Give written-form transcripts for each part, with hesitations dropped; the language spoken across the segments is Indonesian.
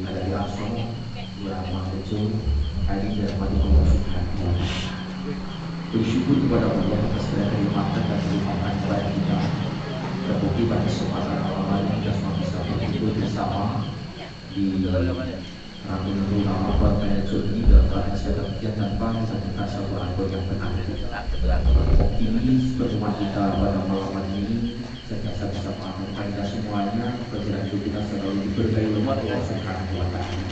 dari langsung yang Maha hari dirahmati Allah Subhanahu wa Ta'ala. Bersyukur kepada Allah atas segala kenikmatan dan kelimpahan kepada kita. Terbukti pada kesempatan awal ini kita semua bisa berkumpul bersama di Rabbul Ramadan Penajul ini dalam keadaan sehat tanpa kita satu rangkul yang benar. Optimis bersama kita pada malam hari ini. Saya bisa mengamalkan kita semuanya. Perjalanan hidup kita selalu diberkahi oleh Allah Subhanahu wa Ta'ala.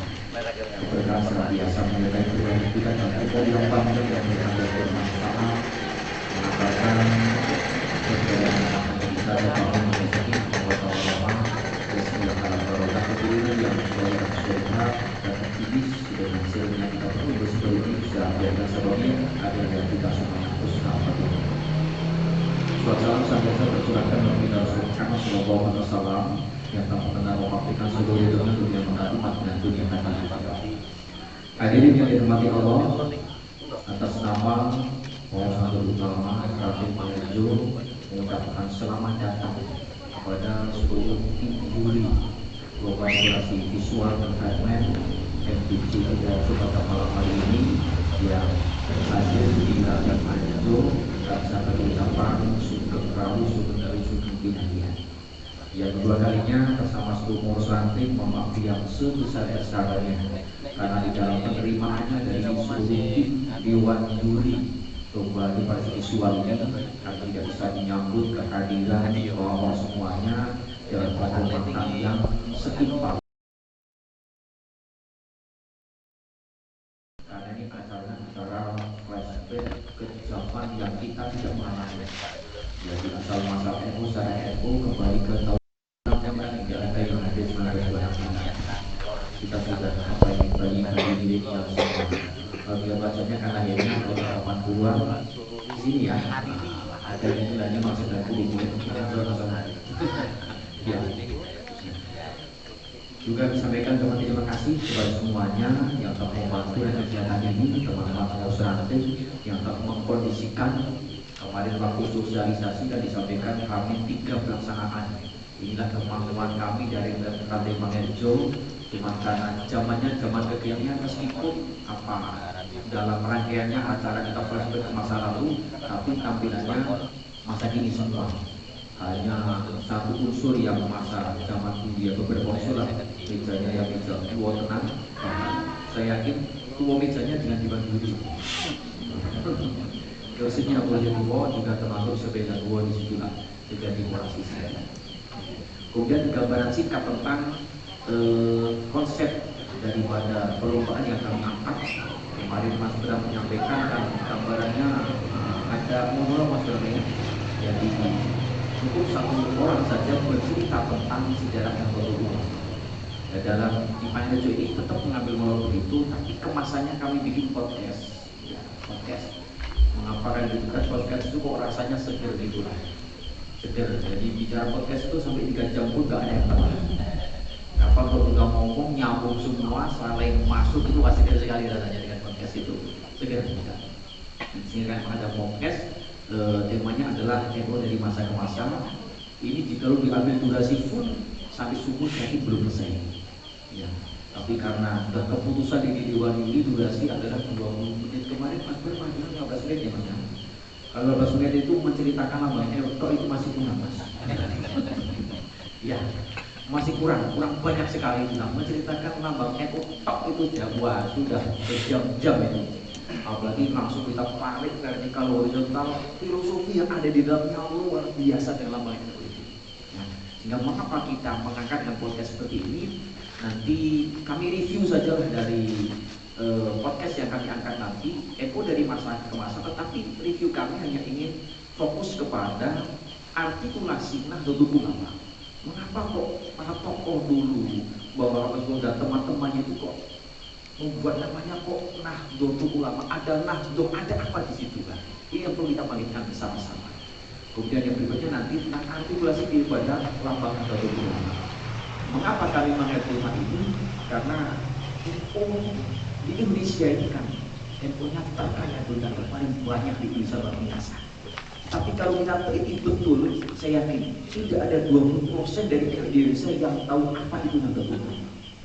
Keberkahan senantiasa menyertai perjalanan kita dan umur yang panjang yang bermanfaat, mengabarkan perjalanan kita dan bangun rezeki Allah Ta'ala dan segala barokah keturunan yang soleh dan solehah dan optimis dengan hasilnya kita perlu bersyukur bisa biarkan sebabnya agar kita semuanya terus selamat. Suatu salam senantiasa tercurahkan bagi Rasulullah Muhammad Sallallahu Alaihi Wasallam yang tak pernah memastikan seluruh dunia menghormati dan dunia akan dipakai. Hadirin yang dirahmati Allah, atas nama Muhammad Utama Rafiq Mahejo mengucapkan selamat datang kepada seluruh tim juri lomba durasi visual entertainment MTV dan pada malam hari ini yang hadir di Rafiq Mahejo dan sampai ucapan sugeng rawu sugeng dari sugeng pinandian. Yang kedua kalinya bersama seluruh santri memaaf yang sebesar-besarnya karena di dalam penerimaannya dari seluruh tim Dewan Juri lomba durasi visual ini kami tidak bisa menyambut kehadiran orang semuanya dalam kesempatan yang setimpal. Karena ini acara flashback ke zaman yang kita tidak mengalami. Jadi asal masa NU saya NU kembali ke tahun kita sudah apa ini bayi yang dia bacanya karena ini tahun 80-an sini ya ada istilahnya maksudnya kulit ya. Juga disampaikan terima kasih kepada semuanya yang telah membantu kegiatan ini, teman-teman santri yang telah mengkondisikan kemarin waktu sosialisasi dan disampaikan kami 3 pelaksanaan. Inilah kemampuan kami dari Rafiq Mahejo. Cuma karena zamannya zaman kekinian meskipun dalam rangkaiannya acara kita flashback masa lalu, tapi tampilannya masa kini semua. Hanya satu unsur yang masa zaman India beberapa unsur lah, mejanya yang meja tua tenang. Saya yakin tua mejanya dengan dibagi kursinya boleh tua juga termasuk sepeda tua di situ lah, juga dekorasi saya. Kemudian gambaran singkat tentang konsep daripada perlombaan yang kami angkat. Kemarin Mas Bram menyampaikan dan gambarannya ada monolog Mas Bram ya. Jadi cukup satu orang saja bercerita tentang sejarah yang berulang. Dalam di Mahejo ini tetap mengambil monolog itu, tapi kemasannya kami bikin podcast. Ya, podcast. Mengapa kan gitu kan podcast itu kok rasanya seger gitu lah. Seger. Jadi bicara podcast itu sampai 3 jam pun gak ada yang tahu. Apa kalau udah ngomong nyambung semua saling masuk itu pasti seger sekali rasanya dengan podcast itu. Seger juga. Sehingga ada podcast temanya adalah NU dari masa ke masa. Ini jika lu diambil durasi full sampai subuh nanti belum selesai. Ya. Tapi karena keputusan di Dewan ini durasi adalah 20 menit. Kemarin Mas Bro bilang 15 menit ya Mas. Kalau 15 menit itu menceritakan namanya itu masih kurang Mas. Ya, masih kurang banyak sekali itu. Menceritakan lambang NU itu jagoan sudah berjam-jam itu. Apalagi langsung kita paling vertikal horizontal, filosofi yang ada di dalamnya luar biasa dengan lambang NU itu. Nah, sehingga mengapa kita mengangkat dengan podcast seperti ini? Nanti kami review saja dari podcast yang kami angkat nanti NU dari masa ke masa, tetapi review kami hanya ingin fokus kepada artikulasi Nahdlatul Ulama. Mengapa kok para tokoh dulu bahwa dan teman-temannya itu kok membuat namanya kok Nahdlatul Ulama, ada Nahdlatul, ada apa di situ kan? Ini yang perlu kita bangkitkan bersama-sama. Kemudian yang berikutnya nanti tentang artikulasi daripada lambang Nahdlatul Ulama. Mengapa kami mengerti ini? Karena di Indonesia ini kan NU-nya terkaya dan paling banyak di Indonesia luar biasa. Tapi kalau kita teliti betul, saya yakin tidak ada 20% dari Indonesia yang tahu apa itu Nahdlatul Ulama.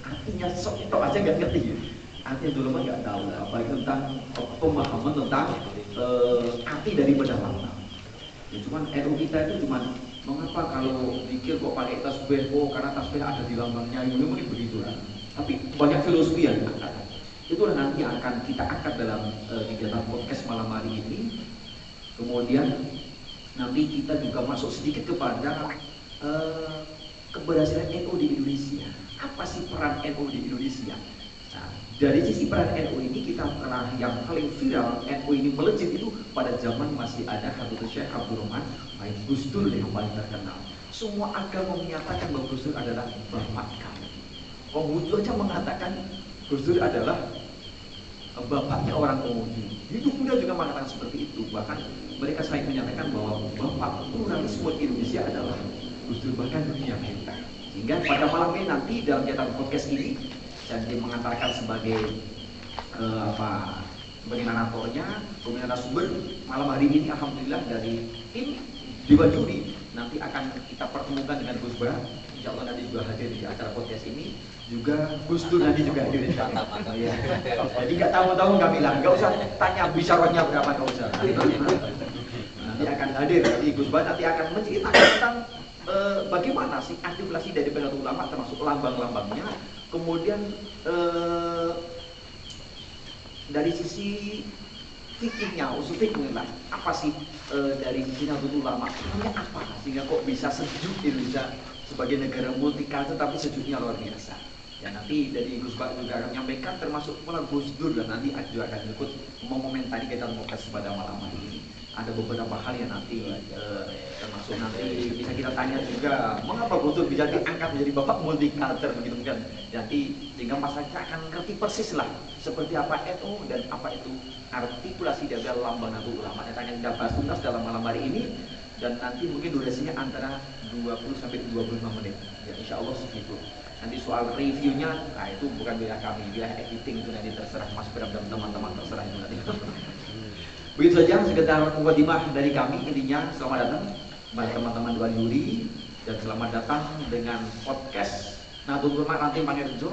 Artinya sok aja nggak ngerti. Artinya dulu mah nggak tahu apa itu tentang pemahaman tentang arti dari ulama. Ya cuman NU kita itu cuman mengapa kalau pikir kok pakai tasbih, karena tasbih ada di lambangnya, ini mungkin begitu lah. Tapi banyak filosofi yang dikatakan. Itulah nanti yang akan kita angkat dalam kegiatan podcast malam hari ini. Kemudian nanti kita juga masuk sedikit kepada keberhasilan NU di Indonesia. Apa sih peran NU di Indonesia? Nah, dari sisi peran NU ini kita telah yang paling viral NU ini melejit itu pada zaman masih ada Habibur Syekh Abdurrahman Wahid Gus Dur yang paling terkenal. Semua agama menyatakan bahwa Gus Dur adalah bapak kami. Konghucu aja mengatakan Gus Dur adalah bapaknya orang Konghucu. Hidup Buddha juga mengatakan seperti itu. Bahkan mereka sering menyatakan bahwa bapak pluralisme Indonesia adalah Gus Dur, bahkan dunia kita. Sehingga pada malam ini nanti dalam kegiatan podcast ini saya mengantarkan sebagai sebagai naratornya, kemudian narasumber malam hari ini alhamdulillah dari tim Dewa Juri nanti akan kita pertemukan dengan Gus Bara. Insya Allah nanti juga hadir di acara podcast ini, juga Gus Dur nanti juga hadir di sana. Ya. Jadi nggak tahu-tahu nggak bilang, nggak usah tanya bisaronya berapa, nggak usah. Nanti akan hadir, jadi Gus Bara nanti akan menceritakan tentang bagaimana sih artikulasi dari Nahdlatul Ulama termasuk lambang-lambangnya, kemudian dari sisi fikihnya, usul fikihnya apa sih dari sisi Nahdlatul Ulama, sebenarnya apa sehingga kok bisa sejuk Indonesia sebagai negara multikultur tapi sejuknya luar biasa. Ya nanti dari Gus Bara juga akan menyampaikan termasuk pula Gus Dur dan nanti juga akan ikut mengomentari kita podcast pada malam hari ini. Ada beberapa hal yang nanti termasuk nanti bisa kita tanya juga mengapa Gus Dur bisa diangkat menjadi bapak multikultur begitu kan. Nanti sehingga masyarakat akan ngerti persis lah seperti apa NU dan apa itu artikulasi dari lambang Nahdlatul Ulama. Yang akan kita bahas tuntas dalam malam hari ini. Dan nanti mungkin durasinya antara 20 sampai 25 menit. Ya insya Allah segitu. Nanti soal reviewnya, nah itu bukan wilayah kami, wilayah editing itu nanti terserah Mas Bram dan teman-teman, terserah itu nanti. Begitu saja sekedar mukadimah dari kami. Intinya selamat datang kepada teman-teman Dewan Juri dan selamat datang dengan podcast Nahdlatul Ulama nanti Mangerjo,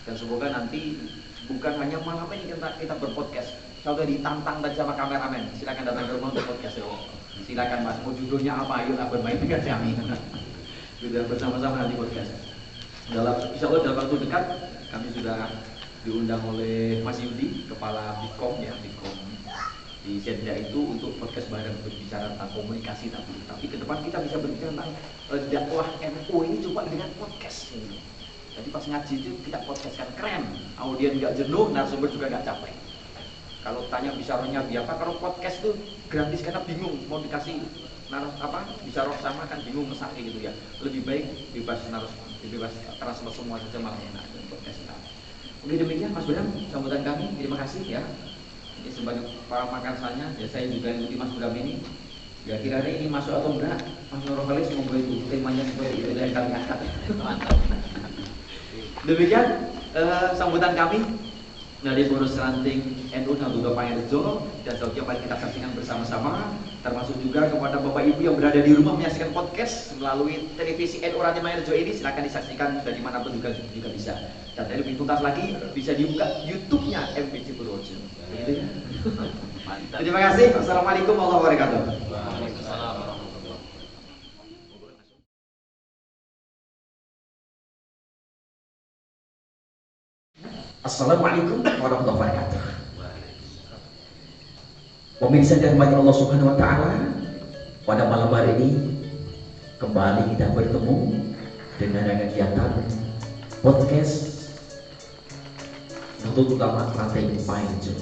dan semoga nanti bukan hanya malam ini kita berpodcast. Saya sudah ditantang tadi sama kameramen, silakan datang ke rumah untuk podcast. Silakan Mas, mau judulnya apa? Ayo lah bermain dengan kami. Sudah bersama-sama nanti podcast. Insya Allah dalam waktu dekat kami sudah diundang oleh Mas Yudi, kepala Bikom ya, Bikom di Senja itu untuk podcast bareng berbicara tentang komunikasi tapi ke depan kita bisa berbicara tentang dakwah NU ini coba dengan podcast. Jadi pas ngaji itu kita podcast kan keren, audien nggak jenuh, narasumber juga nggak capek. Kalau tanya bicaranya biasa, kalau podcast itu gratis karena bingung mau dikasih bicara sama kan bingung mesaknya gitu ya. Lebih baik bebas transfer semua saja malah enak podcast kita. Oke demikian Mas Bram sambutan kami, terima kasih ya. Ini sebagai para makanannya ya saya juga ikuti Mas Bram ini. Ya kira-kira ini masuk atau enggak? Mas Nurholis semoga itu temanya seperti itu dan kami angkat. Demikian sambutan kami dari Pengurus Ranting NU Nahdlatul Mangerjo, dan selanjutnya mari kita saksikan bersama-sama, termasuk juga kepada Bapak Ibu yang berada di rumah menyaksikan podcast melalui televisi NU Ranting Mangerjo ini, silakan disaksikan dari manapun juga bisa. Dan lebih tuntas lagi bisa dibuka YouTube-nya MPC Purworejo. Gitu ya. Terima kasih. Assalamualaikum warahmatullahi wabarakatuh. Waalaikumsalam. Assalamualaikum warahmatullahi wabarakatuh. Pemirsa dan dirahmati Allah Subhanahu wa taala, pada malam hari ini kembali kita bertemu dengan kegiatan podcast Nahdlatul Ulama Ranting Mangerjo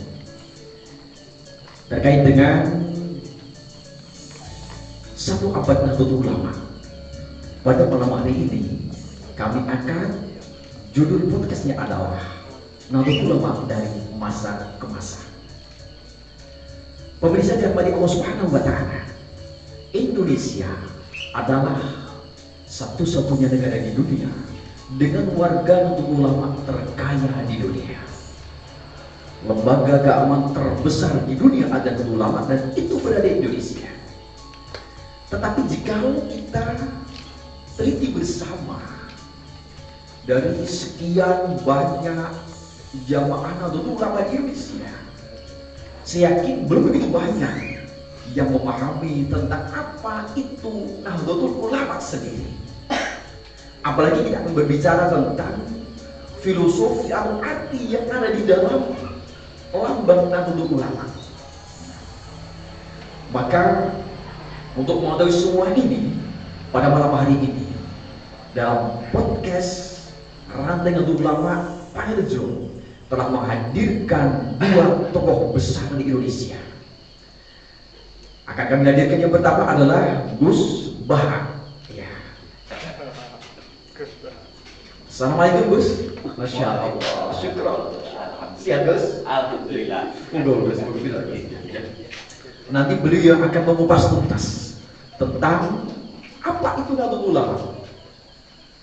terkait dengan satu abad Nahdlatul Ulama. Pada malam hari ini kami akan judul podcastnya adalah Nahdlatul Ulama dari masa ke masa. Pemirsa dan dirahmati Allah Subhanahu wa taala, Indonesia adalah satu-satunya negara di dunia dengan warga Nahdlatul Ulama terkaya di dunia. Lembaga keagamaan terbesar di dunia ada Nahdlatul Ulama dan itu berada di Indonesia. Tetapi jikalau kita teliti bersama dari sekian banyak jamaah Nahdlatul Ulama di Indonesia, saya yakin belum begitu banyak yang memahami tentang apa itu Nahdlatul Ulama sendiri. Apalagi kita akan berbicara tentang filosofi atau arti yang ada di dalam lambang Nahdlatul Ulama. Maka untuk mengetahui semua ini, pada malam hari ini dalam podcast Rantai Nahdlatul Ulama Pangerjo telah menghadirkan dua tokoh besar di Indonesia. Akan kami hadirkan yang pertama adalah Gus Baha. Ya. Assalamualaikum Gus. Masya Allah. Syukur. Siap Gus. Alhamdulillah. Nanti beliau akan mengupas tuntas tentang apa itu Nahdlatul Ulama,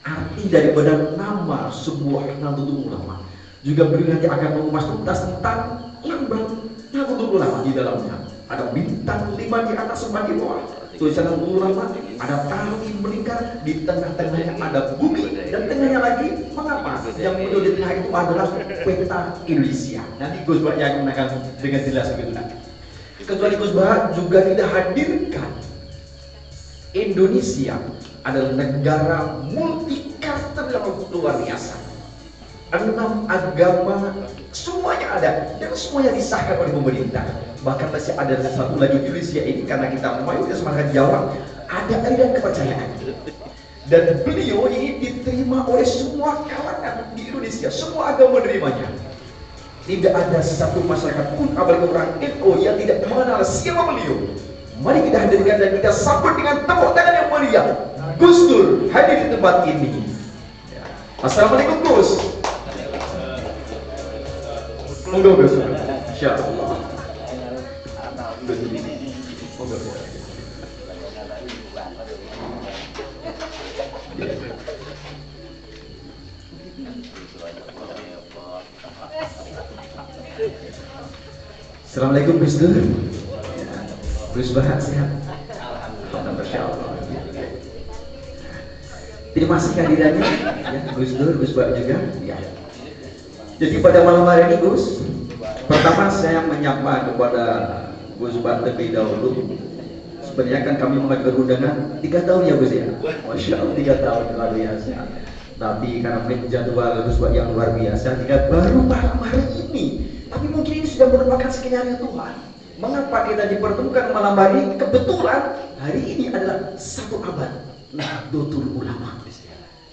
arti daripada nama sebuah Nahdlatul Ulama. Juga beliau nanti akan mengupas tuntas tentang lambang Nahdlatul Ulama. Di dalamnya ada bintang 5 di atas 4 di bawah, tulisan Nahdlatul Ulama, ada tali melingkar, di tengah-tengahnya ada bumi, dan tengahnya lagi mengapa yang muncul di tengah itu adalah peta Indonesia. Nanti Gus Bah yang akan dengan jelas begitu. Kecuali Gus Bah juga tidak hadirkan Indonesia adalah negara multikultural yang luar biasa. 6 agama semuanya ada dan semuanya disahkan oleh pemerintah. Bahkan masih ada satu lagi Indonesia ini, karena kita mayoritas masyarakat Jawa, ada aliran kepercayaan. Dan beliau ini diterima oleh semua kalangan di Indonesia, semua agama menerimanya. Tidak ada satu masyarakat pun, apalagi orang NU, yang tidak mengenal siapa beliau. Mari kita hadirkan dan kita sambut dengan tepuk tangan yang meriah. Gus Dur hadir di tempat ini. Assalamualaikum Gus. Monggo Gus. Insyaallah. Assalamualaikum Gus Dur. Gus Bah sehat? Alhamdulillah. Terima kasih kehadirannya ya, Gus Dur, Gus Bah juga ya. Jadi pada malam hari ini Gus, pertama saya menyapa kepada Gus Bah terlebih dahulu. Sebenarnya kan kami mengajukan undangan 3 tahun ya Gus ya. Masya Allah 3 tahun luar biasa. Tapi karena jadwal Gus Bah yang luar biasa, tidak baru malam hari ini. Tapi mungkin ini sudah merupakan skenario Tuhan. Mengapa kita dipertemukan malam hari ini? Kebetulan hari ini adalah 1 abad Nahdlatul Ulama.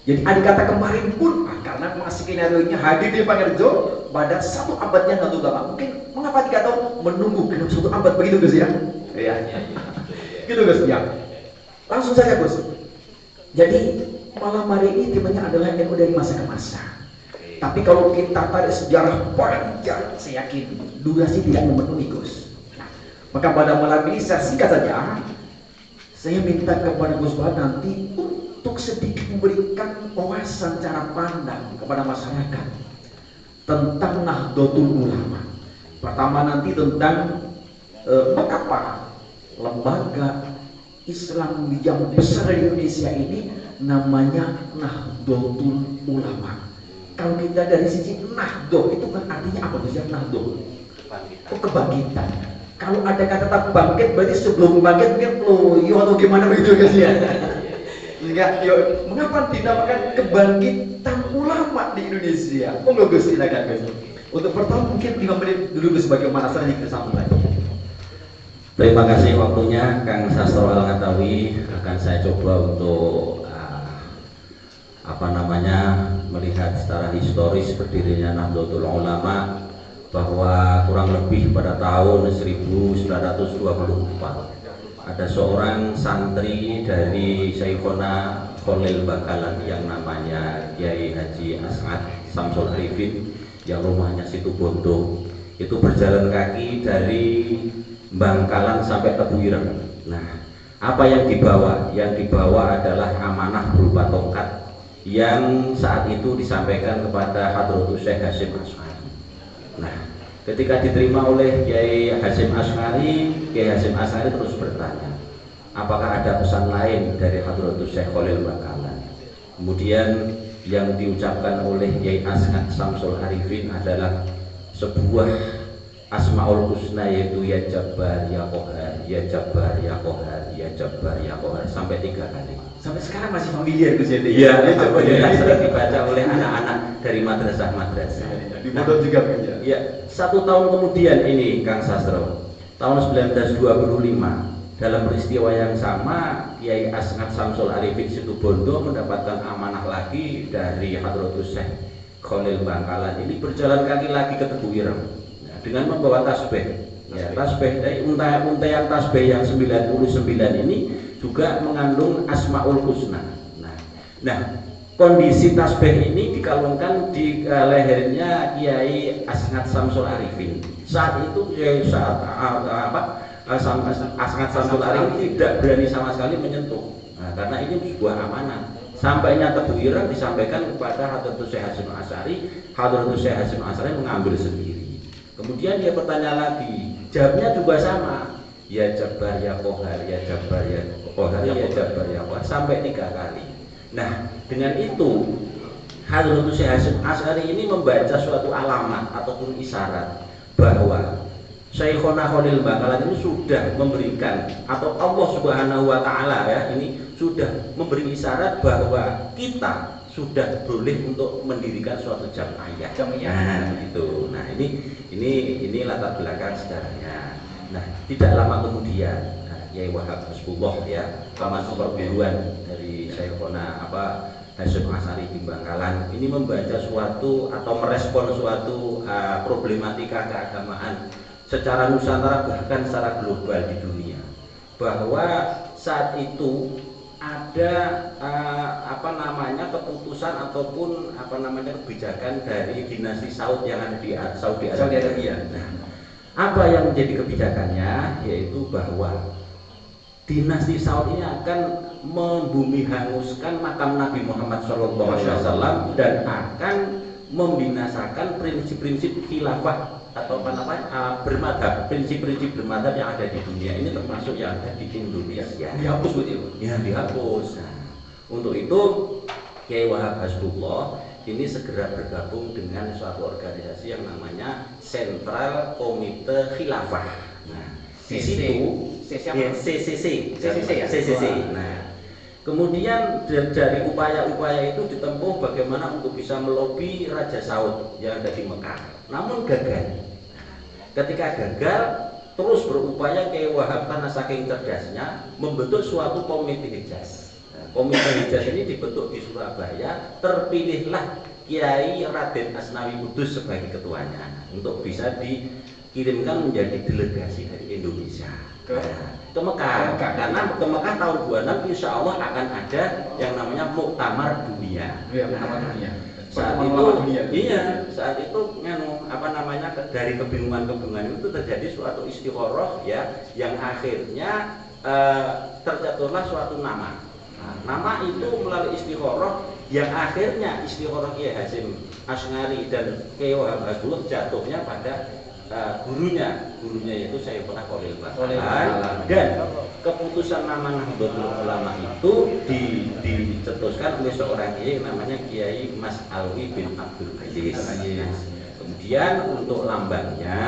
Jadi ada kata kemarin pun, karena masih skenario ini hadir di Pangerjo pada 1 abadnya Nahdlatul Ulama. Mungkin mengapa 3 tahun menunggu kenapa 1 abad begitu Gus ya? Iya. Gitu Gus ya. Langsung saja Gus. Jadi malam hari ini temanya adalah NU dari masa ke masa. Tapi kalau kita tarik sejarah panjang, saya yakin durasi tidak memenuhi Gus. Maka pada malam ini saya singkat saja, saya minta kepada Gus Bah nanti untuk sedikit memberikan wawasan cara pandang kepada masyarakat tentang Nahdlatul Ulama. Pertama nanti tentang mengapa lembaga Islam yang besar di Indonesia ini namanya Nahdlatul Ulama. Kalau kita dari sisi Nahdlatul itu kan artinya apa Gus? Nahdlatul kebangkitan. Kalau ada kata bangkit berarti sebelum bangkit mungkin loyo atau gimana begitu Gus ya. Sehingga mengapa dinamakan kebangkitan ulama di Indonesia? Monggo Gus silakan Gus. Untuk pertama mungkin 5 menit dulu Gus, bagaimana selanjutnya kita sambung lagi. Terima kasih waktunya Kang Sastro Al-Ngatawi. Akan saya coba untuk melihat secara historis berdirinya Nahdlatul Ulama, bahwa kurang lebih pada tahun 1924 ada seorang santri dari Syekhona Khalil Bakalan yang namanya Kiai Haji As'ad Samsul Arifin yang rumahnya Situbondo, itu berjalan kaki dari Bangkalan sampai Tebuireng. Nah, apa yang dibawa? Yang dibawa adalah amanah berupa tongkat yang saat itu disampaikan kepada Hadratus Syekh Hasyim Asy'ari. Nah, ketika diterima oleh Kiai Hasyim Asy'ari, Kiai Hasyim Asy'ari terus bertanya, apakah ada pesan lain dari Hadratus Syekh Khalil Bangkalan? Kemudian yang diucapkan oleh Kiai As'ad Samsul Arifin adalah sebuah Asmaul Husna, yaitu ya Jabbar ya Qahar, ya Jabbar ya Qahar, ya Jabbar ya Qahar, sampai 3 kali. Sampai sekarang masih familiar Gus ya? Iya, alhamdulillah sering dibaca oleh anak-anak dari madrasah-madrasah. Di pondok juga Gus ya? Ya, 1 tahun kemudian ini Kang Sastro, tahun 1925, dalam peristiwa yang sama Kiai As'ad Samsul Arifin Situbondo mendapatkan amanah lagi dari Hadratus Syekh Khalil Bangkalan. Ini berjalan kaki lagi ke Teguh Ireng dengan membawa tasbih. Ya, tasbih dari untayan tasbih yang 99 ini juga mengandung Asmaul Husna. Nah, kondisi tasbih ini dikalungkan di lehernya Kiai As'ad Samsul Arifin. Saat itu Kiai As'ad Samsul Arifin tidak berani sama sekali menyentuh. Nah, karena ini sebuah amanah. Sampainya Teguh Ireng disampaikan kepada Hadratus Syekh Hasyim Asy'ari. Hadratus Syekh Hasyim Asy'ari mengambil sendiri. Kemudian dia bertanya lagi, jawabnya juga sama, ya Jabbar ya Qahar, ya Jabbar ya Qahar, ya Jabbar ya Qahar, sampai 3 kali. Nah, dengan itu Hadratus Syekh Hasyim Asy'ari ini membaca suatu alamat ataupun isyarat bahwa Syekhona Khalil Bangkalan ini sudah memberikan, atau Allah Subhanahu wa Ta'ala ya, ini sudah memberi isyarat bahwa kita sudah boleh untuk mendirikan suatu jam'iyah. Nah, gitu. Nah, ini latar belakang sejarahnya. Nah, tidak lama kemudian Kiai Wahab Hasbullah ya, termasuk perguruan dari Syekhona Hasyim Asy'ari di Bangkalan, ini membaca suatu atau merespon suatu problematika keagamaan secara Nusantara bahkan secara global di dunia, bahwa saat itu ada keputusan ataupun kebijakan dari dinasti Saud yang ada di Saudi Arabia. Nah, apa yang menjadi kebijakannya, yaitu bahwa dinasti Saud ini akan membumi hanguskan makam Nabi Muhammad SAW dan akan membinasakan prinsip-prinsip khilafah atau bermadhab, prinsip-prinsip bermadhab yang ada di dunia ini, termasuk yang ada di Indonesia. Dihapus betul? Ya, dihapus. Nah, untuk itu Kiai Wahab Hasbullah ini segera bergabung dengan suatu organisasi yang namanya Sentral Komite Khilafah. Nah, di situ CCC. Nah, kemudian dari upaya-upaya itu ditempuh bagaimana untuk bisa melobi Raja Saud yang ada di Mekah. Namun gagal. Ketika gagal, terus berupaya Kiai Wahab karena saking cerdasnya membentuk suatu komite Hijaz. Komite Hijaz ini dibentuk di Surabaya, terpilihlah Kiai Raden Asnawi Kudus sebagai ketuanya untuk bisa dikirimkan menjadi delegasi dari Indonesia ke Mekah. Karena ke Mekah tahun 26 insya Allah akan ada yang namanya Muktamar Dunia. Saat itu dari kebingungan itu terjadi suatu istikharah ya, yang akhirnya terjatuhlah suatu nama. Nah, nama itu melalui istikharah yang akhirnya istikharah Kiai Hasyim Asy'ari dan Kiai Wahab Hasbullah jatuhnya pada gurunya yaitu Syekhona Khalil Bangkalan, dan keputusan nama Nahdlatul Ulama itu dicetuskan oleh seorang kiai namanya Kiai Mas Alwi bin Abdul Aziz. Kemudian untuk lambangnya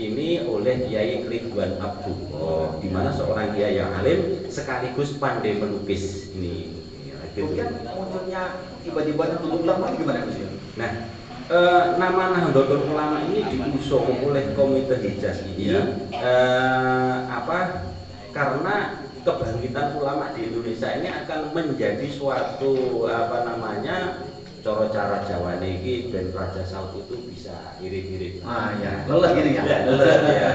ini oleh Kiai Ridwan Abdullah, di mana seorang kiai yang alim sekaligus pandai melukis ini. Kemudian munculnya tiba-tiba Nahdlatul Ulama gimana Gus? Nah, nama Nahdlatul Ulama ini diusung oleh Komite Hijaz ini karena kebangkitan ulama di Indonesia ini akan menjadi suatu cara Jawa niki dan Raja Saud itu bisa irit-irit. Lelah gini ya. Ya.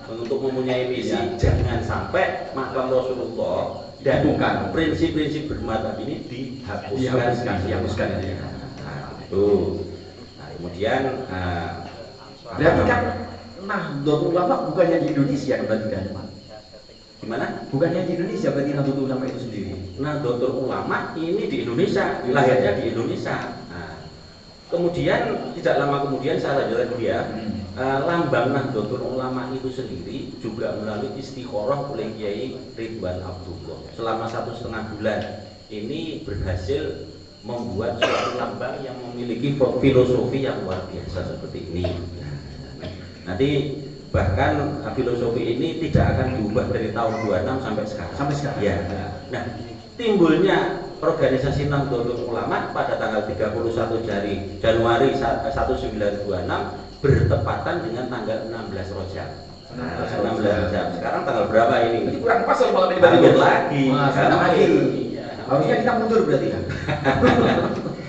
Untuk mempunyai visi jangan sampai makam Rasulullah dan prinsip-prinsip bermadhab ini dihapuskan. Kemudian berarti kan Nahdlatul Ulama bukannya di Indonesia berarti kan Pak? Gimana? Bukannya di Indonesia berarti Nahdlatul Ulama itu sendiri? Nahdlatul Ulama ini di Indonesia, lahirnya di Indonesia. Nah, Kemudian tidak lama kemudian saya lanjutkan dia, lambang Nahdlatul Ulama itu sendiri juga melalui istikharah oleh Kiai Ridwan Abdullah selama 1,5 bulan ini berhasil membuat suatu lambang yang memiliki filosofi yang luar biasa seperti ini. Nanti bahkan filosofi ini tidak akan diubah dari tahun 26 sampai sekarang. Sampai sekarang. Ya. Nah, timbulnya organisasi Nahdlatul Ulama pada tanggal 31 Januari 1926 bertepatan dengan tanggal 16 Rajab. 16 Rajab. Sekarang tanggal berapa ini? Jadi kurang pas kalau malam ini Lanjut lagi. Sekarang lagi. Harusnya kita mundur berarti ya.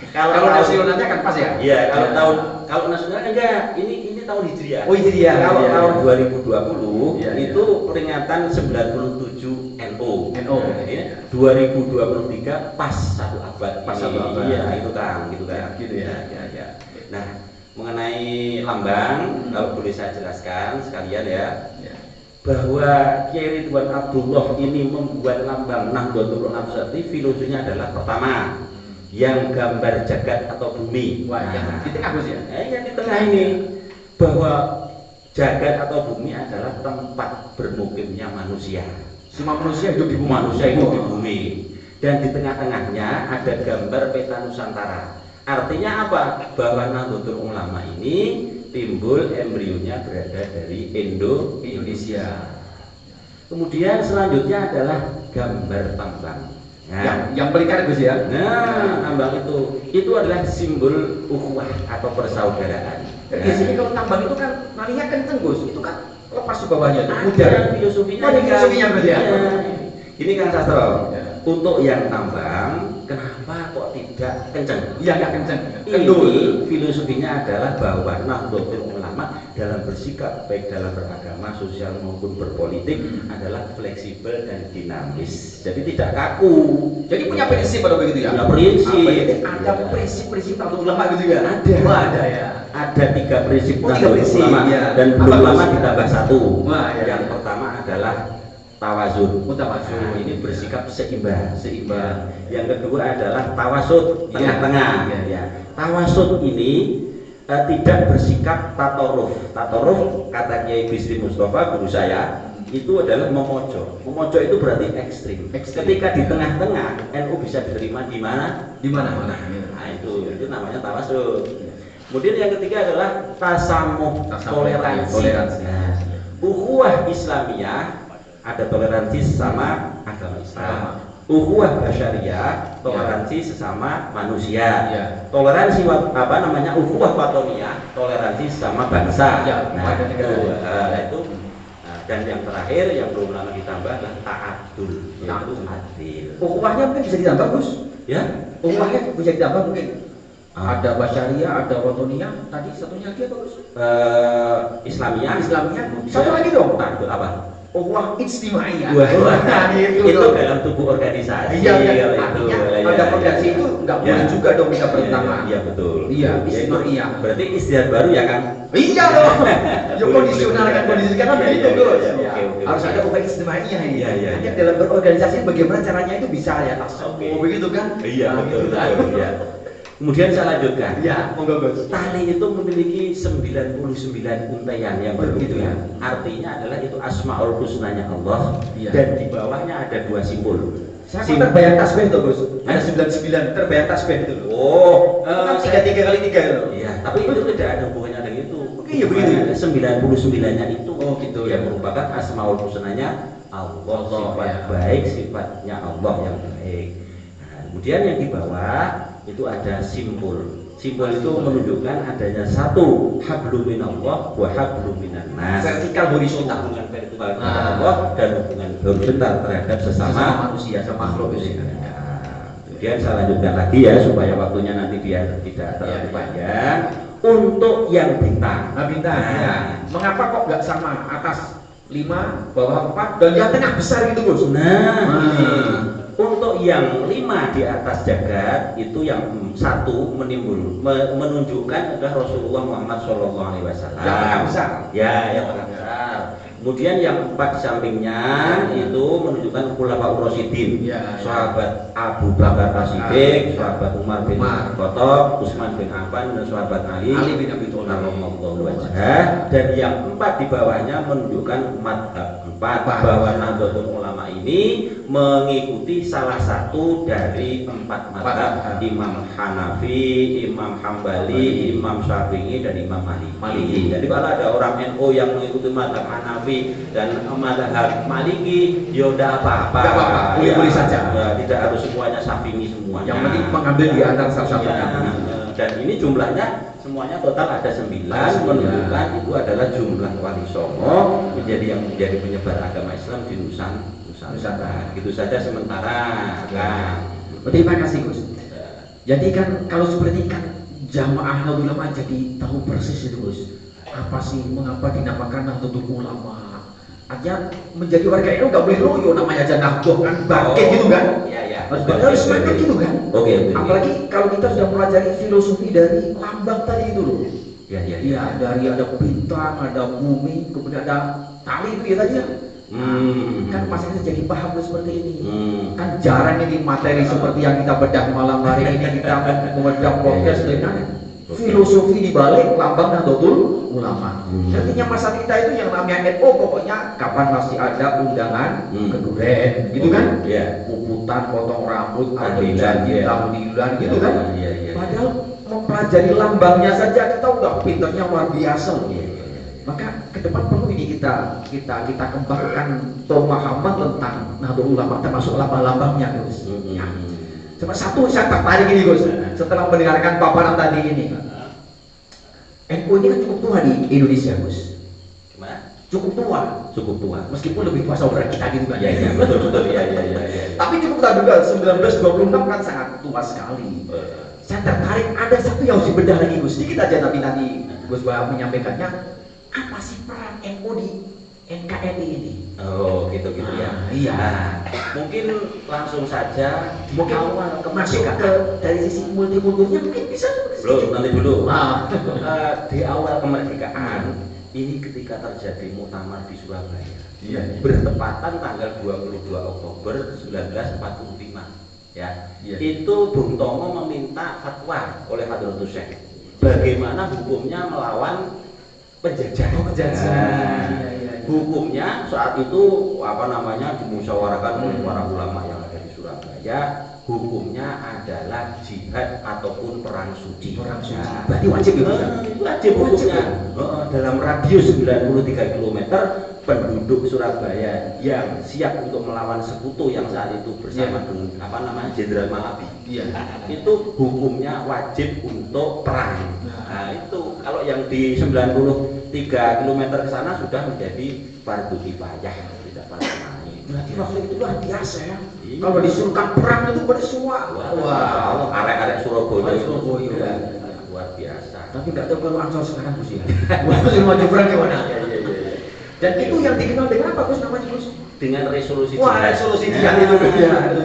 Kalau nasionalnya kan pas ya? Iya, kalau nasional enggak. Ini tahun Hijriah. Oh, Hijriah. Kalau Ya, tahun ya. 2020 Ya, itu peringatan 97 NU. NU. Ya. 2023 pas 1 abad. Pas ini. 1 abad. Iya, itu kan, gitu kan. Ya, gitu ya. Ya. Nah, mengenai lambang, kalau boleh saya jelaskan sekalian ya. Bahwa Kiai Ridwan Abdullah ini membuat lambang Nahdlatul Ulama filosofinya adalah pertama yang gambar jagat atau bumi. Wah, yang di tengah Gus ya? Yang di tengah ini bahwa jagat atau bumi adalah tempat bermukimnya manusia. Semua manusia hidup di bumi. Manusia hidup di bumi. Dan di tengah-tengahnya ada gambar peta Nusantara. Artinya apa? Bahwa Nahdlatul Ulama ini timbul embrionya berada dari Indonesia. Kemudian selanjutnya adalah gambar tambang. Nah, yang berikan Gus ya. Nah, tambang itu adalah simbol ukhuwah atau persaudaraan. Di sini kalau tambang itu kan larinya kenceng Gus. Itu kan lepas ke bawahnya. Ada filosofinya. Oh, filosofinya berarti ya. Ini kan Sastro. Ya. Untuk yang tambang, kenapa kok tidak kenceng? Iya, nggak kenceng. Ini filosofinya adalah bahwa Nahdlatul Ulama dalam bersikap baik dalam beragama, sosial maupun berpolitik adalah fleksibel dan dinamis. Jadi tidak kaku. Jadi punya prinsip pada begitu ya? Punya prinsip. Ada prinsip-prinsip Nahdlatul Ulama gitu ya? Ada. Wah, ada ya. Ada 3 prinsip Oh, 3 prinsip, Ulama ya. dan belum lama Gus? ditambah 1. Wah, ya. Yang pertama adalah tawazun. Tawazun. Nah, ini bersikap seimbang. Seimbang. Yang kedua adalah tawasud, tengah-tengah. Ya. Tawasud ini tidak bersikap tatoruf. Tatoruf kata Kiai Bisri Mustafa guru saya itu adalah memojok. Memojok itu berarti ekstrim. Ketika di tengah-tengah NU bisa diterima di mana? Di mana-mana. Nah, itu namanya tawasud. Kemudian yang ketiga adalah tasamuh, toleransi. Nah, ukhuwah Islamiyah ada toleransi sesama agama Islam. Ukhuwah basyariyah, toleransi sesama manusia. Ya. Toleransi ukhuwah watoniyah, toleransi sesama bangsa. Ya, Nah, warga negara. itu. Nah, dan yang terakhir yang belum lama ditambah adalah ta'adul, yaitu adil. Ukhuwahnya mungkin bisa ditambah Gus? Ya, Ukhuwahnya bisa ditambah mungkin? Ada basyariah, ada watoniyah. Tadi satunya lagi apa Gus? Islamiyah. Satu lagi dong. Ta'adul apa? Ukhuwah ijtimaiyah. Wah, itu dalam tubuh organisasi. Iya, itu. ada organisasi itu nggak boleh juga dong bisa bertentangan. Iya, betul. Iya, ijtimaiyah. Berarti istilah baru ya kan? Iya dong. Ya kondisional kan kondisi kan begitu Gus. Oke. Harus ada ukhuwah ijtimaiyah ini. Iya. Hanya dalam berorganisasi bagaimana caranya itu bisa ya tasamuh begitu kan? Iya, Nah, betul. gitu kan. Iya. Kemudian saya lanjutkan. Ya, monggo Gus. Tali itu memiliki 99 untaian yang Begitu ya. Artinya adalah itu asmaul husnanya Allah. Iya. Dan di bawahnya ada 2 simbol. Saya terbayang tasbih tuh Gus. Ada 99 terbayang tasbih itu. Oh, Kan 3 kali 3 itu. iya, tapi itu tidak ada hubungannya dengan itu. Iya, begitu ya. 99-nya itu. Oh, gitu yang ya. merupakan asmaul husnanya Allah, sifat ya. baik, sifatnya Allah yang baik. Nah, kemudian yang di bawah itu ada simbol. Simbol itu menunjukkan adanya satu hablum minallah wa hablum minan nas. Vertikal horizontal. Hubungan vertikal kepada Allah dan hubungan horizontal terhadap sesama manusia, sama makhluk itu. Kemudian saya lanjutkan lagi ya supaya waktunya nanti biar tidak terlalu Ya. panjang. Untuk yang bintang. Nah, bintang. Ya. Mengapa kok nggak sama atas 5, bawah 4 dan yang tengah besar gitu Gus? Ini. Untuk yang 5 di atas jagat itu yang 1 menunjukkan adalah Rasulullah Muhammad SAW. Yang tengah besar. Ya, yang tengah besar. Kemudian yang 4 di sampingnya itu menunjukkan khulafaur rasyidin, sahabat Abu Bakar As-Siddiq, sahabat Umar bin Khattab, Utsman bin Affan, dan sahabat Ali bin Abi Thalib radhiyallahu anhu. Dan yang 4 di bawahnya menunjukkan madhab 4 bahwa Nahdlatul Ulama ini mengikuti salah satu dari 4 madhab, Imam Hanafi, Imam Hambali, Imam Syafi'i, dan Imam Maliki. Jadi kalau ada orang NU yang mengikuti madhab Hanafi dan madhab Maliki, ya udah apa-apa, boleh saja. Ya, tidak harus semuanya Syafi'i semuanya. Yang penting mengambil di antara salah satu. Dan ini jumlahnya semuanya total ada 9, menunjukkan itu adalah jumlah wali songo yang menjadi penyebar agama Islam di Nusantara. Gitu saja sementara. Terima kasih Gus. Jadi kan kalau seperti kan jamaah Nahdlatul Ulama jadi tahu persis itu Gus. Apa sih mengapa dinamakan Nahdlatul Ulama? Artinya menjadi warga NU nggak boleh loyo, namanya aja Nahdlatul kan bangkit gitu kan? Harus semangat gitu kan? Oke. Apalagi kalau kita sudah pelajari filosofi dari lambang tadi itu loh. Iya, dari ada bintang, ada bumi, kemudian ada tali itu ya tadi ya. Kan masih jadi paham seperti ini. Kan jarang ini materi seperti yang kita bedah malam hari ini, kita membedah podcast dengan filosofi di balik lambang Nahdlatul Ulama. Artinya masa kita itu yang namanya NU pokoknya kapan masih ada undangan ke duren, gitu kan? Puputan, potong rambut, tahlilan gitu kan? Padahal mempelajari lambangnya saja kita udah pinternya luar biasa. Maka ke depan perlu ini kita kembangkan pemahaman tentang Nahdlatul Ulama termasuk lambang-lambangnya Gus. Cuma satu saya tertarik ini Gus, setelah mendengarkan paparan tadi ini. NU ini kan cukup tua di Indonesia Gus. Gimana? Cukup tua. Meskipun lebih tua saudara kita gitu kan. Iya, betul. Tapi cukup tua juga, 1926 kan sangat tua sekali. Saya tertarik ada satu yang harus dibedah lagi Gus. Sedikit aja tapi nanti Gus menyampaikannya. Apa sih peran NU di NKRI ini? Oh, gitu ya. Iya. Mungkin langsung saja mungkin awal masuk ke dari sisi multikulturnya mungkin bisa. Belum, nanti dulu. Di awal kemerdekaan ini ketika terjadi muktamar di Surabaya. Bertepatan tanggal 22 Oktober 1945. Itu Bung Tomo meminta fatwa oleh Hadratus Syekh. Bagaimana hukumnya melawan penjajahan. Hukumnya saat itu dimusyawarahkan oleh para ulama yang ada di Surabaya. Hukumnya adalah jihad ataupun perang suci. Berarti wajib itu. Wajib hukumnya. Dalam radius 93 km penduduk Surabaya yang siap untuk melawan sekutu yang saat itu bersama dengan Jenderal Malabi. Itu hukumnya wajib untuk perang. Nah, itu kalau yang di 93 km ke sana sudah menjadi fardu kifayah, tidak fardu ain. Berarti waktu itu luar biasa ya. Kalau disuruhkan perang itu pada semua. Wah, arek-arek Surabaya itu luar biasa. Tapi nggak tahu kalau Ansor sekarang Gus ya. Masih maju perang gimana? Dan itu yang dikenal dengan apa Gus namanya Gus? Dengan resolusi jihad. Resolusi jihad itu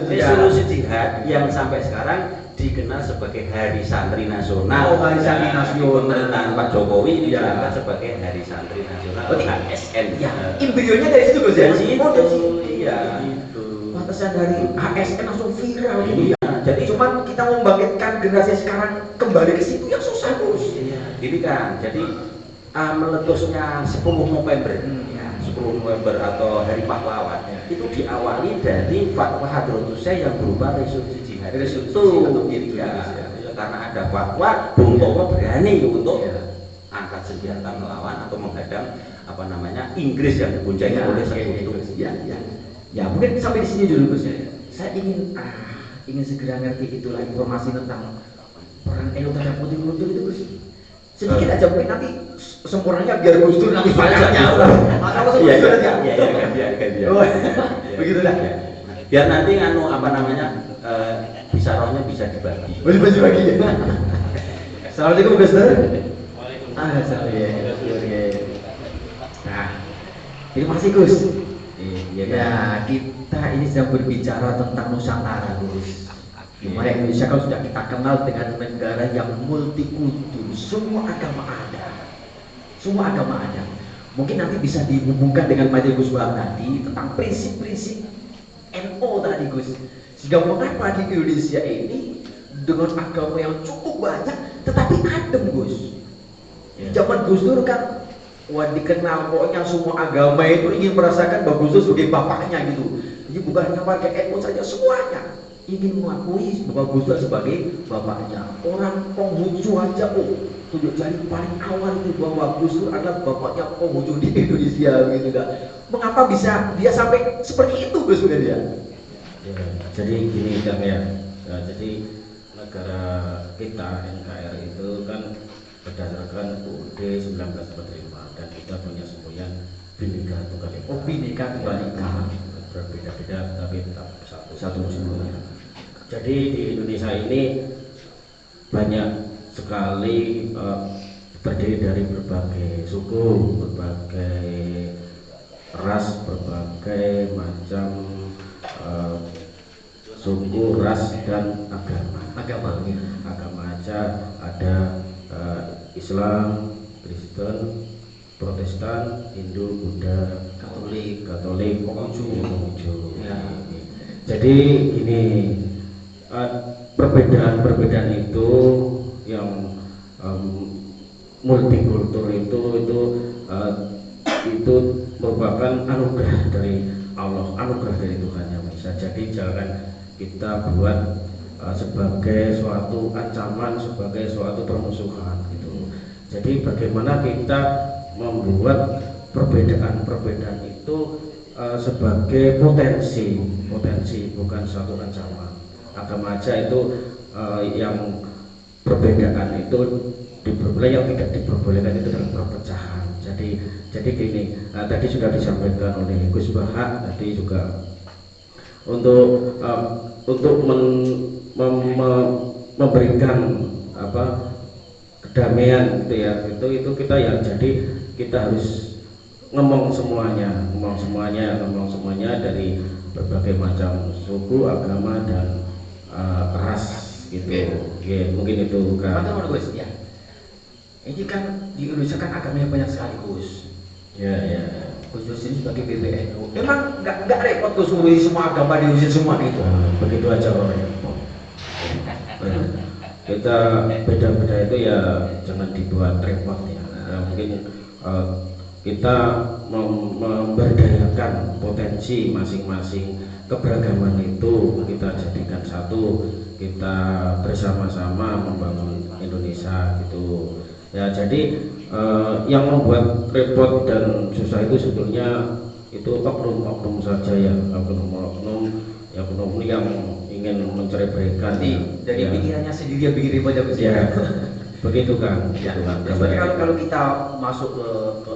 resolusi jihad yang sampai sekarang dikenal sebagai Hari Santri Nasional. Hari Santri Nasional. Pemerintahan Pak Jokowi ini diangkat sebagai Hari Santri Nasional. ASN. Embrionya dari situ Gus ya. Dari situ. Iya. Pantesan dari ASN langsung viral ini. Jadi cuman kita membangkitkan generasi sekarang kembali ke situ yang susah Gus. Ini kan. Jadi meletusnya 10 November. 10 November atau Hari Pahlawan itu diawali dari fatwa Hadratus Syekh yang berupa resolusi jihad. Karena ada fatwa, Bung Tomo berani untuk angkat senjata melawan atau menghadang Inggris yang dipunjai oleh sekutu. Ya mungkin sampai di sini dulu Gus. Saya ingin segera ngerti itulah informasi tentang perang NU terhadap multikultur itu Gus. Sedikit aja mungkin nanti sempurnanya biar Gus Dur nanti banyaknya udah. Kalau Gus Dur aja. Begitulah. Biar nanti bisa rohnya bisa dibagi. Bagi ya. Assalamualaikum Gus Dur. Nah, terima kasih Gus. Ya, kita ini sedang berbicara tentang Nusantara Gus. Dimana Indonesia kan sudah kita kenal dengan negara yang multikultur, semua agama ada. Mungkin nanti bisa dihubungkan dengan materi Gus Bahak tadi tentang prinsip-prinsip NO tadi Gus. Sehingga mengapa di Indonesia ini dengan agama yang cukup banyak tetapi adem Gus. Zaman Gus Dur kan wah dikenal pokoknya semua agama itu ingin merasakan bahwa Gus Dur sebagai bapaknya gitu. Jadi bukan hanya warga NU saja, semuanya ingin mengakui bahwa Gus Dur sebagai bapaknya. Orang Konghucu aja tunjuk jari paling awal itu bahwa Gus Dur adalah bapaknya Konghucu di Indonesia gitu kan. Mengapa bisa dia sampai seperti itu Gus Dur dia? Ya, jadi gini Kang ya. Jadi negara kita NKRI itu kan berdasarkan UUD 1945 dan kita punya semboyan Bhinneka Tunggal Ika. Oh, Bhinneka Tunggal Ika. Berbeda-beda tapi tetap satu semboyan. Jadi di Indonesia ini banyak sekali terdiri dari berbagai suku, berbagai ras, berbagai macam suku, ras dan agama. Agama aja ada Islam, Kristen, Protestan, Hindu, Buddha, Katolik, Konghucu. Ya. Jadi ini perbedaan itu yang multikultur itu merupakan anugerah dari Allah, anugerah dari Tuhan Yang Maha Esa. Jadi jangan kita buat sebagai suatu ancaman, sebagai suatu permusuhan gitu. Jadi bagaimana kita membuat perbedaan itu sebagai potensi bukan suatu ancaman. Agama aja itu yang perbedaan itu diperbolehkan, yang tidak diperbolehkan itu dalam perpecahan. Jadi gini, tadi sudah disampaikan oleh Gus Bahak tadi juga untuk memberikan kedamaian gitu ya, itu kita ya, jadi kita harus ngomong semuanya dari berbagai macam suku, agama dan ras gitu. Ya, mungkin itu kan. Betul Gus ya. Ini kan di Indonesia kan agamanya banyak sekali Gus. Ya. Gus Dur ini sebagai PBNU. Memang nggak repot Gus ngurusi semua agama di Indonesia semua gitu. Begitu aja orangnya. Kita beda-beda itu ya jangan dibuat repot ya. Mungkin kita memberdayakan potensi masing-masing keberagaman itu kita jadikan satu, kita bersama-sama membangun Indonesia gitu ya. Jadi yang membuat repot dan susah itu sebetulnya itu oknum-oknum saja ya, oknum yang ingin mencerai-beraikan dari ya. pikirannya sendiri yang bikin ribet Ya, begitu kan. Ya. Sebenarnya kalau kita masuk ke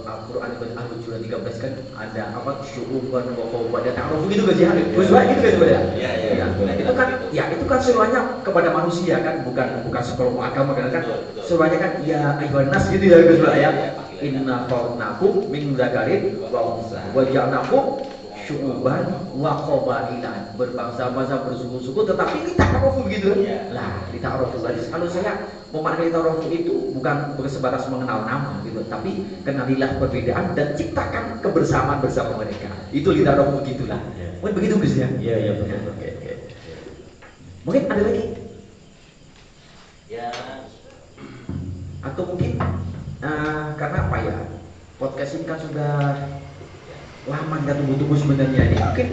Al-Quran Al-Hujurat 13 kan ada apa syu'uban wa qawban dan ta'aruf gitu kan ya. Gus Bahak gitu kan sebenarnya. Iya. Itu kan semuanya kepada manusia kan, bukan sekelompok agama kan semuanya kan ya ayyuhan nas gitu ya Gus Bahak ya. Inna khalaqnakum min dzakarin wa unsa wa ja'alnakum syu'uban wa qabailan, berbangsa-bangsa bersuku-suku tetapi lita'arufu begitu lah. Lita'arufu tadi kalau saya memaknai lita'arufu itu bukan sebatas mengenal nama gitu, tapi kenalilah perbedaan dan ciptakan kebersamaan bersama mereka. Itu lita'arufu begitulah. Mungkin begitu Gus ya. Iya betul. Oke. Mungkin ada lagi Ya, atau mungkin karena apa ya, podcast ini kan sudah lama nggak tunggu-tunggu sebenarnya ini. Mungkin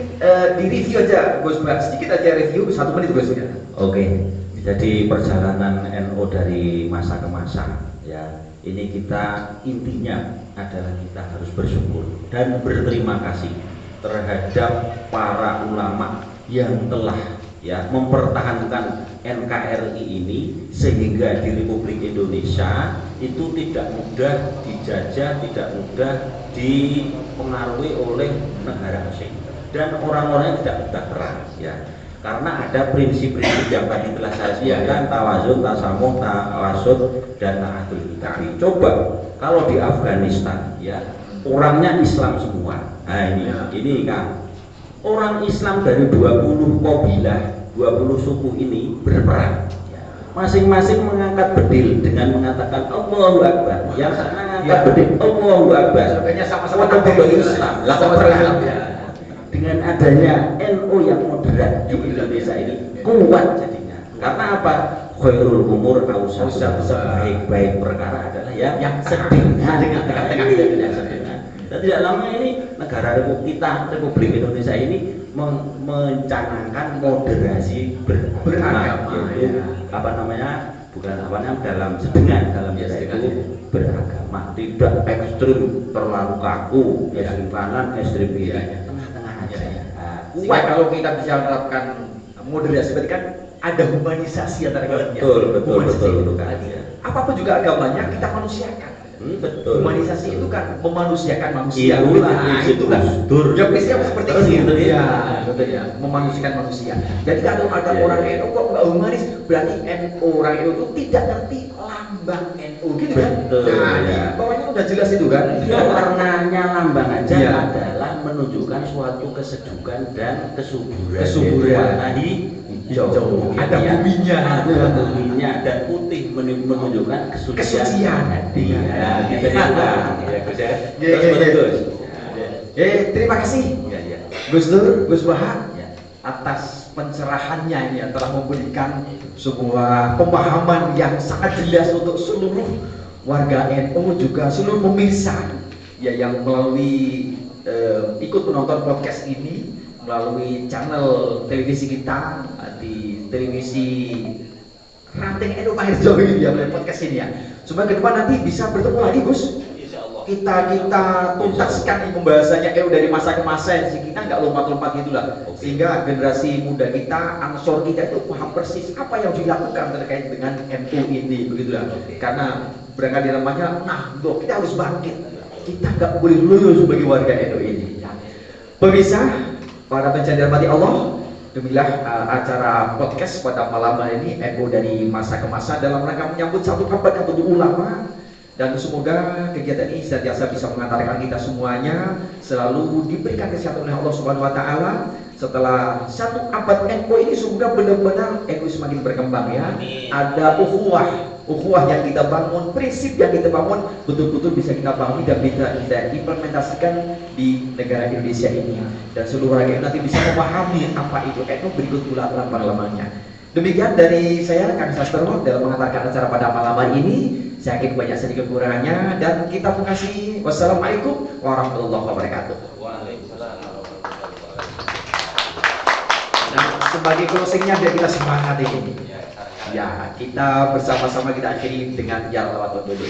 di review aja Gus Bahak, sedikit aja review 1 menit Gus ya. Oke. Jadi perjalanan NU dari masa ke masa ya. Ini kita intinya adalah kita harus bersyukur dan berterima kasih terhadap para ulama yang telah ya mempertahankan NKRI ini sehingga di Republik Indonesia itu tidak mudah dijajah, tidak mudah dipengaruhi oleh negara asing dan orang-orangnya tidak mudah perang ya, karena ada prinsip-prinsip yang tadi telah saya sebutkan, tawazun, tasamuh, tawasud dan ta'adul. Tapi coba kalau di Afghanistan ya orangnya Islam semua. Nah ini kan orang Islam dari 20 kabilah, 20 suku ini berperang ya. masing-masing mengangkat bedil dengan mengatakan Allahu Akbar. Yang sana mengangkat bedil Allahu Akbar. Sebenarnya sama-sama takbir Islam. Sama-sama ya. Dengan adanya NU yang moderat di Indonesia ini kuat jadinya. Karena apa? Khairul umur ausat, sebaik-baik perkara adalah yang sedingan. Dan tidak lama ini negara Republik Indonesia ini mencanangkan moderasi beragama, yaitu dalam sedengan dalam itu beragama, tidak ekstrim terlalu kaku, ekstrim kanan, ekstrim kiri, tengah-tengah aja ya. Sehingga kalau kita bisa menerapkan moderasi berarti kan ada humanisasi antara keduanya. Betul. Apapun juga agamanya kita manusiakan. Betul. Humanisasi itu kan memanusiakan manusia. Itu kan. Ya prinsipnya seperti itu. Ya, betul ya. Memanusiakan manusia. Jadi kalau ada orang NU kok nggak humanis, berarti NU orang NU itu tidak ngerti lambang NU gitu kan? Betul. Nah, ya. Bawahnya udah jelas itu kan. Warnanya lambang aja Ya. adalah menunjukkan suatu kesejukan dan kesuburan. Warna hijau. Ada Ya. buminya. Ada buminya dan putih menunjukkan kesucian hati. Ya, gitu ya. Terus. Terima kasih Ya. Gus Dur, Gus Wahab Ya. atas pencerahannya ini yang telah memberikan sebuah pemahaman yang sangat jelas untuk seluruh warga NU juga seluruh pemirsa ya yang melalui ikut menonton podcast ini melalui channel televisi kita di televisi ranting NU Mahir Jawa ini ya melalui podcast ini ya. Semoga ke depan nanti bisa bertemu lagi Gus. Kita tuntaskan pembahasannya dari masa ke masa, kita nggak lompat-lompat gitulah, sehingga generasi muda kita, ansor kita itu paham persis apa yang dilakukan terkait dengan NU ini, begitulah. Karena berangkat di namanya, kita harus bangkit, kita nggak boleh loyo sebagai warga NU ini. Pemirsa, para pencari rahmati Allah, demikianlah acara podcast pada malam hari ini NU dari masa ke masa dalam rangka menyambut satu abad Nahdlatul Ulama. Dan semoga kegiatan ini senantiasa bisa mengantarkan kita semuanya selalu diberikan kesehatan oleh Allah Subhanahu wa taala. Setelah satu abad NU ini semoga benar-benar NU semakin berkembang ya. Ada ukhuwah yang kita bangun, prinsip yang kita bangun betul-betul bisa kita bangun dan bisa kita implementasikan di negara Indonesia ini. Dan seluruh rakyat nanti bisa memahami apa itu NU berikut pula lamanya. Demikian dari saya Kang Sastro dalam mengantarkan acara pada malam hari ini. Saya yakin banyak sedikit kekurangannya dan kita mengasih. Wassalamualaikum warahmatullahi wabarakatuh. Waalaikumsalam. Nah, sebagai closingnya biar kita semangat ini. Ya, kita bersama-sama kita akhiri dengan ya lawat dulu.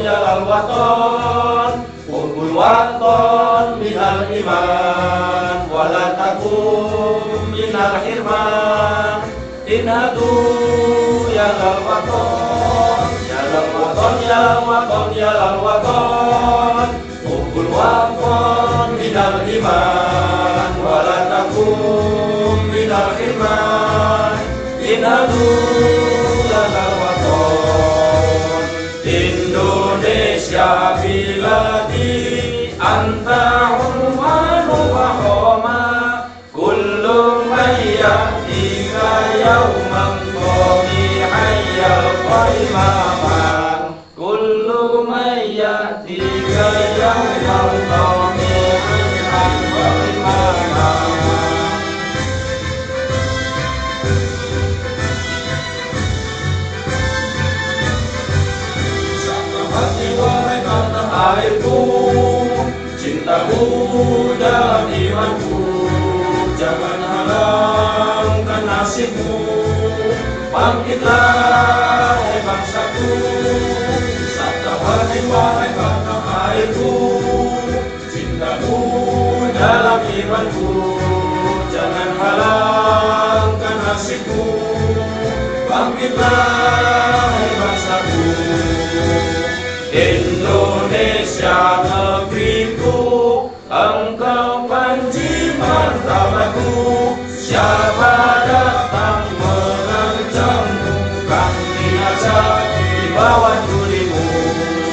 Ya al-waton Qur'ul waton minal iman Wala takum minal hirman Inhadu ya al-waton Ya al-waton, ya al-waton, ya al-waton Qur'ul waton minal iman Wala takum minal hirman Inhadu ya al-waton Indonesia biladi anta unwanu wa homa kullu man ya'tika yawman qami'ayyal qaimama kullu man ya'tika yawman qami'ayyal qaimama airku, cintamu dalam imanku, jangan halangkan nasibmu, bangkitlah hai bangsaku, sabda hati wahai tanah airku, cintamu dalam imanku, jangan halangkan nasibmu, bangkitlah hai bangsaku. Indonesia Indonesia negeriku, engkau panji martabatku. Siapa datang mengancammu, kan binasa di bawah durimu.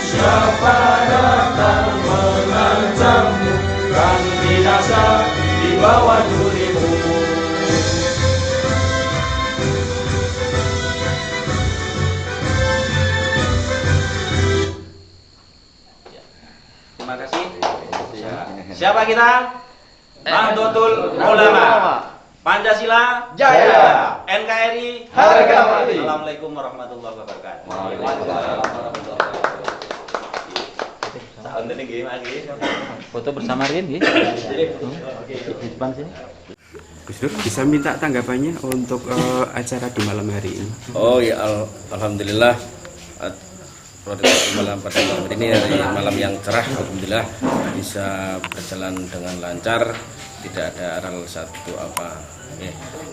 Siapa datang mengancammu, kan binasa di bawah durimu. Terima kasih. Siapa kita? Nahdlatul Ulama. Pancasila Jaya. NKRI Harga mati. Assalamualaikum warahmatullahi wabarakatuh. Foto bersama Rian nggih. Di depan sini. Gus Dur bisa minta tanggapannya untuk acara di malam hari ini. Oh ya, alhamdulillah malam pada malam ini dari malam yang cerah, alhamdulillah bisa berjalan dengan lancar, tidak ada hal satu apa.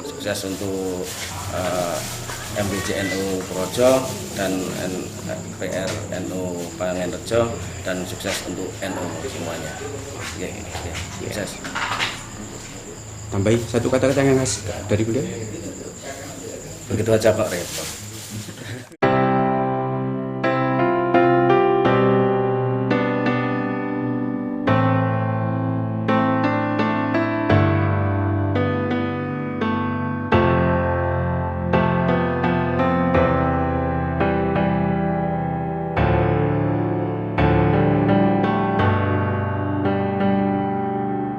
Sukses untuk MBJNU Projo dan PRNU Pangenrejo, dan sukses untuk NU semuanya. Sukses. Tambahi satu kata-kata yang khas dari beliau. Begitu aja kok repot.